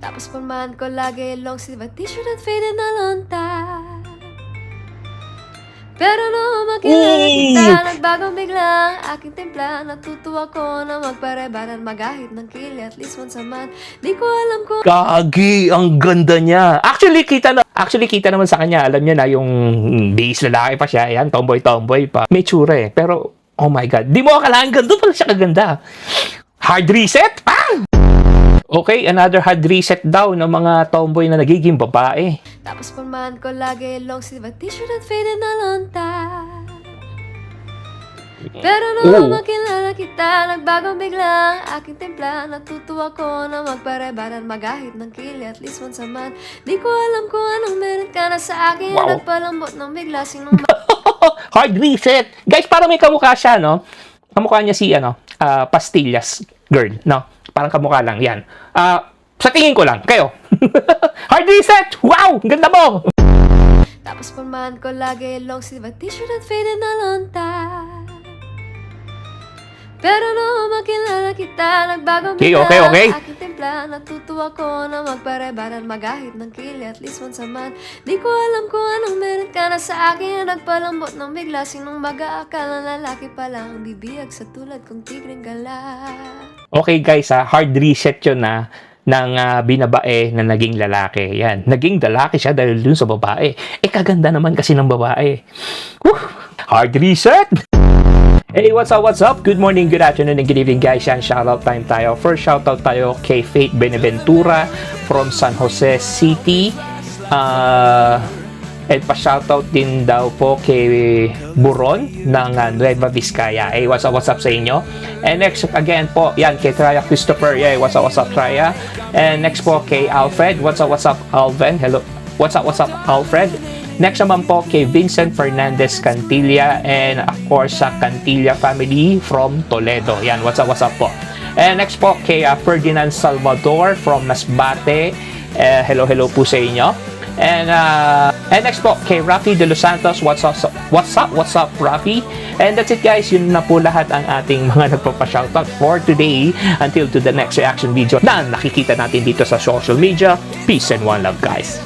Tapos pulmahan ko lagi long sleeve at t-shirt at faded na lonta. Pero nung makilala kita, nagbagong bigla ang aking timpla. Natutuwa ko na magpare-baran, magahit ng kili at least once a month. Di ko alam kung Gagi, ang ganda niya. Actually, kita naman sa kanya. Alam niya na yung base lalaki pa siya. Ayan, tomboy-tomboy pa. May tsura eh. Pero, oh my God. Di mo akalain ganito pala siya kaganda. Hard reset? Bang! Okay, another hard reset daw ng mga tomboy na nagiging babae. tapos pulmahan ko lagi long sleeve at t-shirt at faded na lonta. Pero nung makilala kita, nagbagong bigla ang aking timpla. Natutuwa ko na magpare-baran, magahit ng kili at least once a month. Di ko alam kung anong meron ka na sa akin. Wow. Nagpalambot ng bigla sinong Hard reset. Guys, parang may kamukha siya, no? Kamukha niya si, Pastillas girl, no? Parang kamukha lang, yan. Sa tingin ko lang, kayo. Hard reset! Wow! Ang ganda mo! tapos pulmahan ko lagi long sleeve at t-shirt at faded na lonta. Pero nung makilala kita, nagbagong Okay, bigla okay. ang aking timpla. Natutuwa ko na magpare-baran, magahit ng kili at least once a month. Di ko alam kung anong meron ka na sa akin. Nagpalambot ng bigla sinong mag-aakala lalaki pa lang bibiyag sa tulad kong tigring gala. Okay guys, hard reset yun na ng binabae na naging lalaki. Yan. Naging lalaki siya dahil dun sa babae. Kaganda naman kasi ng babae. Woo! Hard reset! Hey, what's up? Good morning, good afternoon, and good evening guys. Yan, shoutout time tayo. First shoutout tayo kay Faith Benaventura from San Jose City. And pa-shoutout din daw po kay Buron ng Nueva Vizcaya. Hey, what's up sa inyo? And next again po, yan, kay Traya Christopher. Yeah, what's up Traya? And next po kay Alfred. What's up Alvin? Hello. What's up Alfred? Next naman po kay Vincent Fernandez Cantilla, and of course sa Cantilla family from Toledo. Yan, what's up po. And next po kay Ferdinand Salvador from Masbate. Hello po sa inyo. And next po kay Rafi De Los Santos. What's up Rafi? And that's it guys, yun na po lahat ang ating mga nagpapa-shoutout for today. Until to the next reaction video na nakikita natin dito sa social media. Peace and one love guys.